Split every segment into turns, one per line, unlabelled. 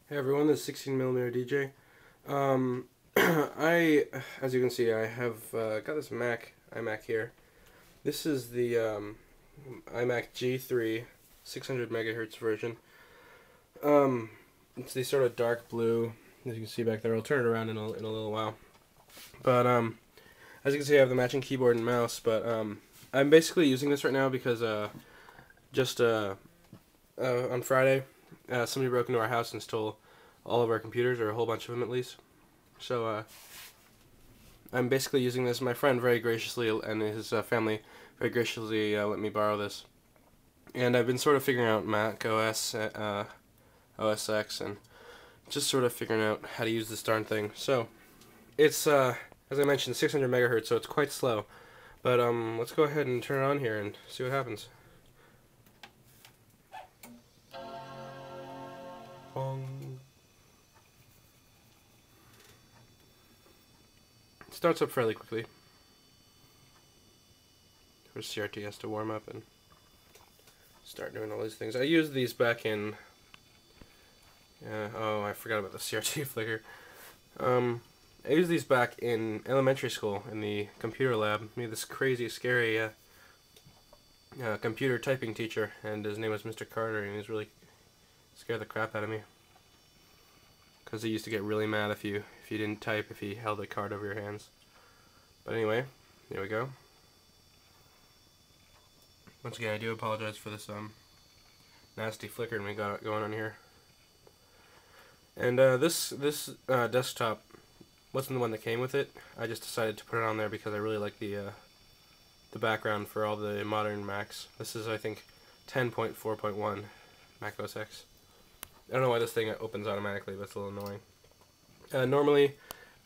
Hey everyone, this is 16mm DJ. As you can see, I have got this iMac here. This is the iMac G3 600 megahertz version. It's the sort of dark blue, as you can see back there. I'll turn it around in a little while. But as you can see, I have the matching keyboard and mouse. But I'm basically using this right now because just on Friday, somebody broke into our house and stole all of our computers, or a whole bunch of them at least. So I'm basically using this. My friend very graciously and his family very graciously let me borrow this. And I've been sort of figuring out Mac OS, OS X, and just sort of figuring out how to use this darn thing. So it's, as I mentioned, 600 megahertz, so it's quite slow. But let's go ahead and turn it on here and see what happens. Bong. It starts up fairly quickly. First CRT has to warm up and start doing all these things. I used these back in... oh, I forgot about the CRT flicker. I used these back in elementary school in the computer lab. I had this crazy, scary computer typing teacher, and his name was Mr. Carter, and he was really scared the crap out of me. Because he used to get really mad if you didn't type, if he held a card over your hands. But anyway, here we go. Once again, I do apologize for this nasty flicker we got going on here. And this desktop wasn't the one that came with it. I just decided to put it on there because I really like the background for all the modern Macs. This is, I think, 10.4.1 Mac OS X. I don't know why this thing opens automatically, but it's a little annoying. Normally,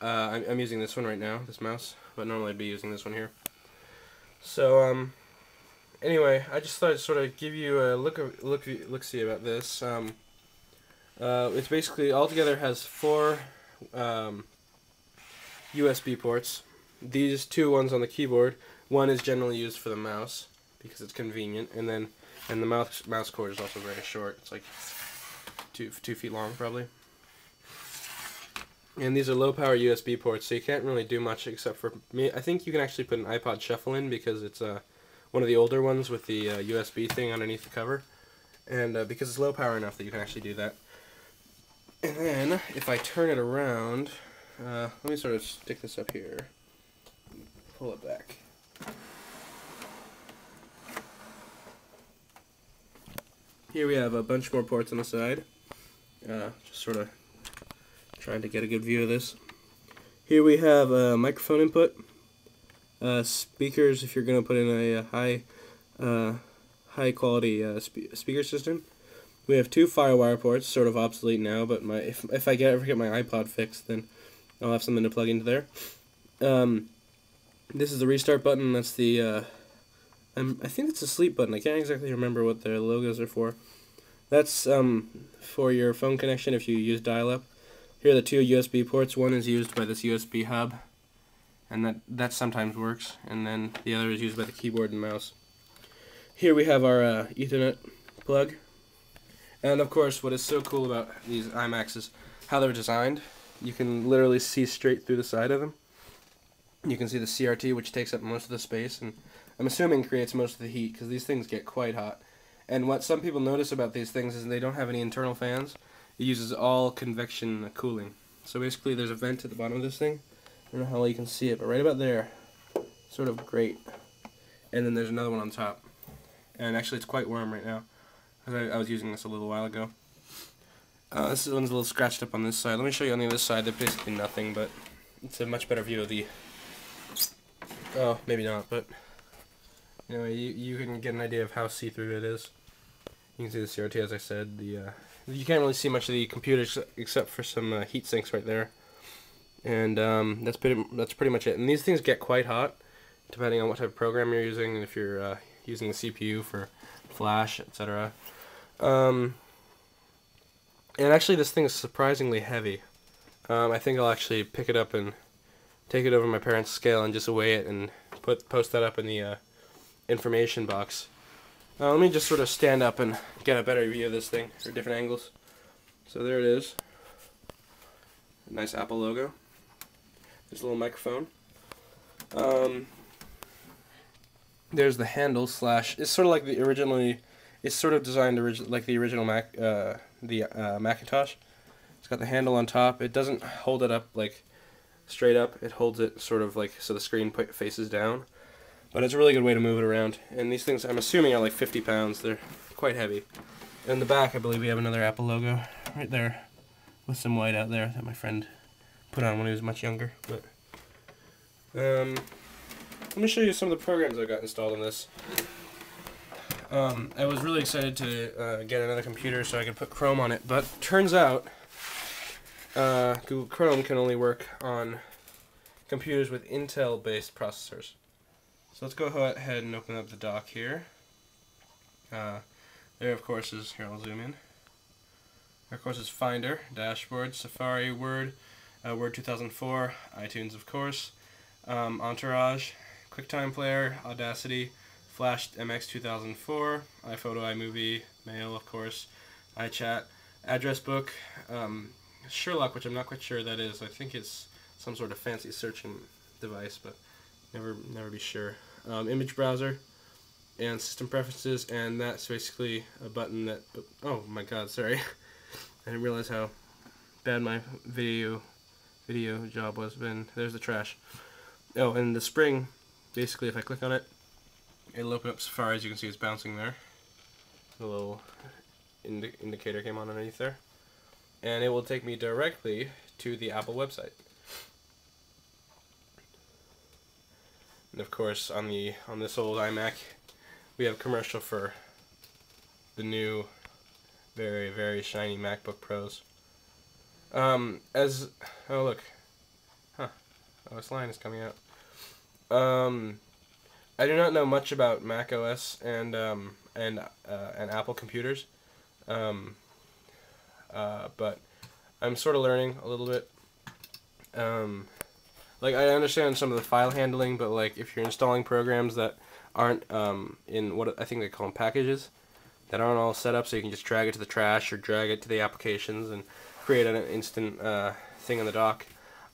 I'm using this one right now, this mouse, but normally I'd be using this one here. So, anyway, I just thought I'd sort of give you a look-see about this. It's basically, altogether has 4 USB ports. These 2 ones on the keyboard. One is generally used for the mouse, because it's convenient, and the mouse cord is also very short. It's like 2 feet long, probably. And these are low-power USB ports, so you can't really do much except for... I think you can actually put an iPod Shuffle in, because it's one of the older ones with the USB thing underneath the cover. And because it's low-power enough that you can actually do that. And then, if I turn it around... let me sort of stick this up here. Pull it back. Here we have a bunch more ports on the side. Just sort of trying to get a good view of this. Here we have a microphone input, speakers if you're going to put in a high quality speaker system. We have 2 FireWire ports, sort of obsolete now, but if I ever get my iPod fixed, then I'll have something to plug into there. This is the restart button. That's the I think it's a sleep button. I can't exactly remember what the logos are for. That's for your phone connection if you use dial-up. Here are the 2 USB ports. One is used by this USB hub, and that sometimes works, and then the other is used by the keyboard and mouse. Here we have our Ethernet plug. And of course, what is so cool about these iMacs is how they're designed. You can literally see straight through the side of them. You can see the CRT, which takes up most of the space, and I'm assuming creates most of the heat, because these things get quite hot. And what some people notice about these things is they don't have any internal fans. It uses all convection cooling. So basically there's a vent at the bottom of this thing. I don't know how well you can see it, but right about there, sort of grate. And then there's another one on top. And actually it's quite warm right now, because I was using this a little while ago. This one's a little scratched up on this side. Let me show you on the other side. There's basically nothing, but it's a much better view of the... Oh, maybe not, but... Anyway, you can get an idea of how see-through it is. You can see the CRT, as I said. You can't really see much of the computer except for some heat sinks right there. And that's pretty much it. And these things get quite hot, depending on what type of program you're using, and if you're using the CPU for Flash, etc. And actually, this thing is surprisingly heavy. I think I'll actually pick it up and take it over my parents' scale and just weigh it and post that up in the information box. Let me just sort of stand up and get a better view of this thing, or different angles. So there it is. Nice Apple logo. There's a little microphone. There's the handle slash. It's sort of like the originally. It's sort of designed like the original Mac, Macintosh. It's got the handle on top. It doesn't hold it up like straight up. It holds it sort of like so the screen faces down. But it's a really good way to move it around. And these things, I'm assuming, are like 50 pounds. They're quite heavy. In the back, I believe we have another Apple logo right there with some white out there that my friend put on when he was much younger. But let me show you some of the programs I got installed on this. I was really excited to get another computer so I could put Chrome on it, but turns out Google Chrome can only work on computers with Intel-based processors. So let's go ahead and open up the dock here. There, of course, is, here I'll zoom in. There, of course, is Finder, Dashboard, Safari, Word, Word 2004, iTunes, of course, Entourage, QuickTime Player, Audacity, Flash MX 2004, iPhoto, iMovie, Mail, of course, iChat, Address Book, Sherlock, which I'm not quite sure that is. I think it's some sort of fancy searching device, but never be sure. Image Browser, and System Preferences, and that's basically a button that. Oh my God, sorry, I didn't realize how bad my video job was. But there's the trash. Oh, and the spring, basically, if I click on it, it'll open up Safari. As you can see, it's bouncing there. The little indicator came on underneath there, and it will take me directly to the Apple website. And of course, on this old iMac, we have a commercial for the new, very, very shiny MacBook Pros. Oh look, oh, this line is coming out. I do not know much about Mac OS and Apple computers, but I'm sort of learning a little bit. Like, I understand some of the file handling, but like if you're installing programs that aren't in what I think they call them packages, that aren't all set up so you can just drag it to the trash or drag it to the applications and create an instant thing on the dock.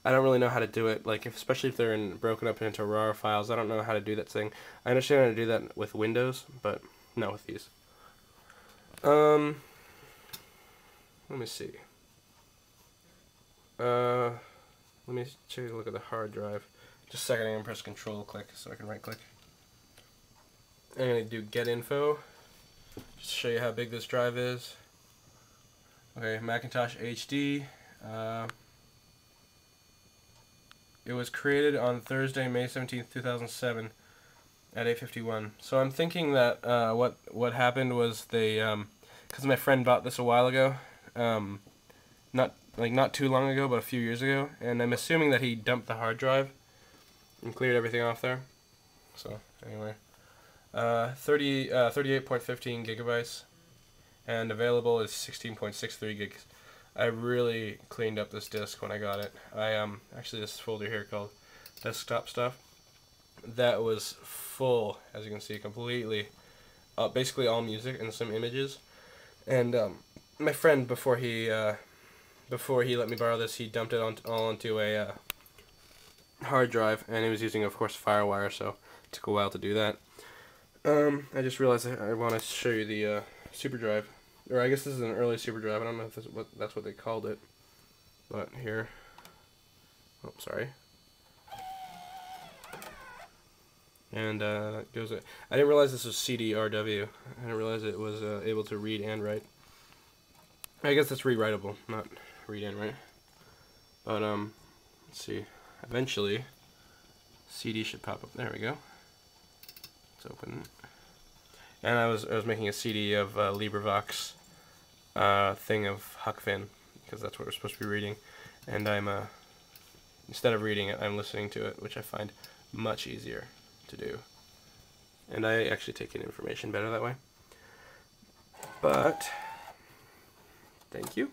I don't really know how to do it. Like, especially if they're broken up into RAR files, I don't know how to do that thing. I understand how to do that with Windows, but not with these. Let me see. Let me take a look at the hard drive. Just a second, I'm going to press Control-click so I can right-click. I'm going to do Get Info, just to show you how big this drive is. Okay, Macintosh HD. It was created on Thursday, May 17th, 2007 at 8:51. So I'm thinking that what happened was they, because my friend bought this a while ago, not too long ago, but a few years ago, and I'm assuming that he dumped the hard drive and cleared everything off there. So anyway, 38.15 gigabytes, and available is 16.63 gigs. I really cleaned up this disk when I got it. Actually, this folder here called Desktop Stuff, that was full, as you can see, completely, basically all music and some images. And my friend, before he let me borrow this, he dumped it all onto a hard drive, and he was using, of course, FireWire, so it took a while to do that. I just realized I want to show you the super drive. Or I guess this is an early super drive. I don't know if that's what they called it. But here. Oh, sorry. And that goes. I didn't realize this was CD-RW. I didn't realize it was able to read and write. I guess that's rewritable, not read and write. But let's see. Eventually, CD should pop up. There we go. Let's open it. And I was making a CD of LibriVox thing of Huck Finn, because that's what we're supposed to be reading, and I'm instead of reading it, I'm listening to it, which I find much easier to do, and I actually take in information better that way. But thank you.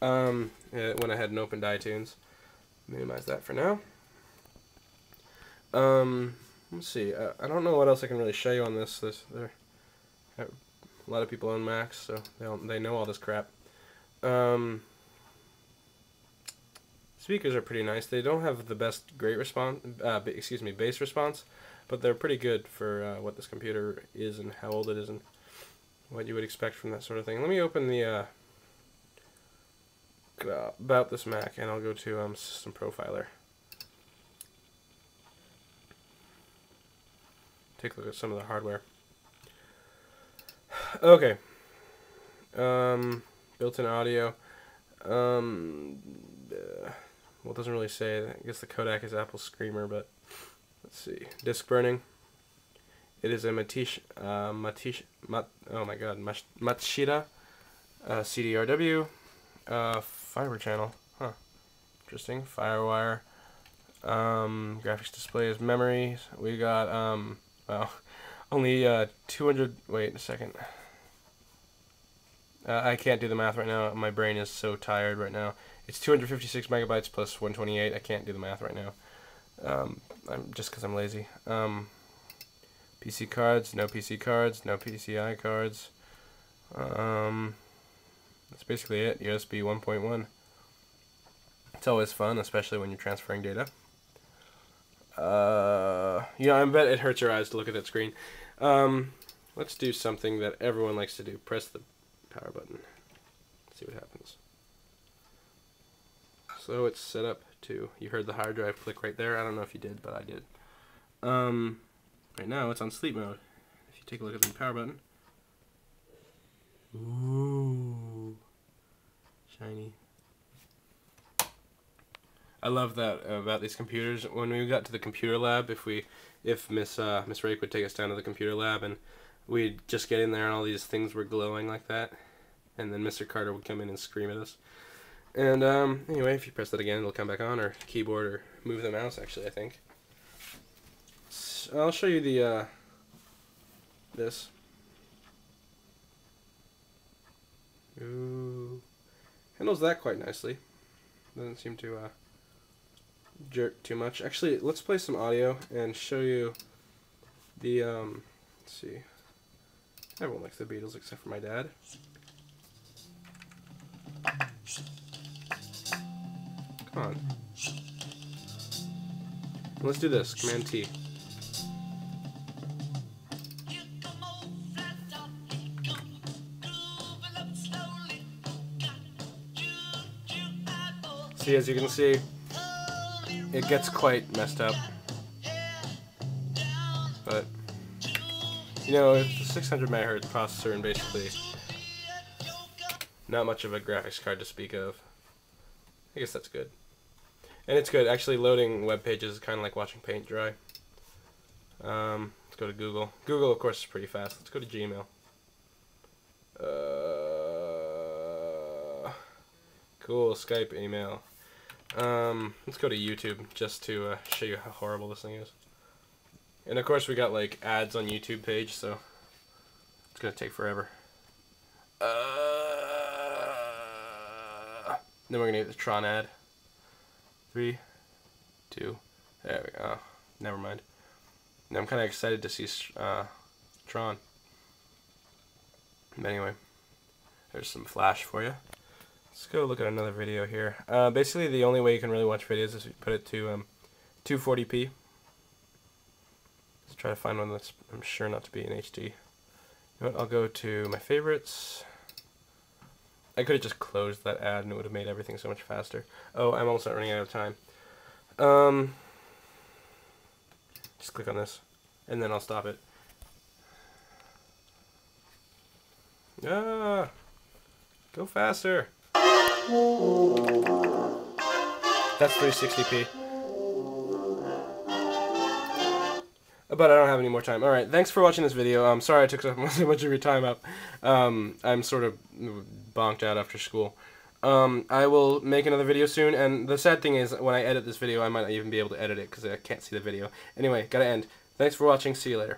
It went ahead and opened iTunes. Minimize that for now. Let's see. I don't know what else I can really show you on this. A lot of people own Macs, so they know all this crap. speakers are pretty nice. They don't have the best bass response, but they're pretty good for what this computer is and how old it is and what you would expect from that sort of thing. Let me open the about this Mac, and I'll go to System Profiler. Take a look at some of the hardware. Okay. Built-in audio. Well, it doesn't really say. I guess the codec is Apple Screamer, but let's see. Disk burning. It is a Matsushita CDRW fiber channel. Huh. Interesting. Firewire. Graphics display is memory. We got well, only 200. Wait a second. I can't do the math right now. My brain is so tired right now. It's 256 megabytes plus 128. I can't do the math right now. I'm just because I'm lazy. PC cards, no PC cards, no PCI cards. That's basically it. USB 1.1. It's always fun, especially when you're transferring data. Yeah, I bet it hurts your eyes to look at that screen. Let's do something that everyone likes to do. Press the power button. See what happens. So it's set up to, you heard the hard drive click right there. I don't know if you did, but I did. Right now it's on sleep mode. If you take a look at the power button. Ooh. Shiny. I love that about these computers. When we got to the computer lab, if Miss Rake would take us down to the computer lab and we'd just get in there and all these things were glowing like that, and then Mr. Carter would come in and scream at us. And anyway, if you press that again, it'll come back on, or keyboard, or move the mouse. Actually, I think. So I'll show you the this. Ooh, handles that quite nicely. Doesn't seem to jerk too much. Actually, let's play some audio and show you the let's see. Everyone likes the Beatles except for my dad. Come on. Let's do this. Command T. See, as you can see, it gets quite messed up. But, you know, it's a 600 megahertz processor and basically not much of a graphics card to speak of. I guess that's good. And it's good. Actually, loading web pages is kind of like watching paint dry. Let's go to Google. Google, of course, is pretty fast. Let's go to Gmail. Cool. Skype, email. Let's go to YouTube just to show you how horrible this thing is. And of course we got like ads on YouTube page, so it's gonna take forever. Then we're gonna get the Tron ad. 3, 2, there we go. Oh, never mind. Now I'm kind of excited to see Tron. But anyway, there's some flash for you. Let's go look at another video here. Basically, the only way you can really watch videos is if you put it to 240p. Let's try to find one that's, I'm sure, not to be in HD. You know what? I'll go to my favorites. I could have just closed that ad and it would have made everything so much faster. Oh, I'm almost running out of time. Just click on this, and then I'll stop it. Ah, go faster. That's 360p. But I don't have any more time. Alright, thanks for watching this video. I'm sorry I took so much of your time up. I'm sort of bonked out after school. I will make another video soon, and the sad thing is, when I edit this video, I might not even be able to edit it because I can't see the video. Anyway, gotta end. Thanks for watching. See you later.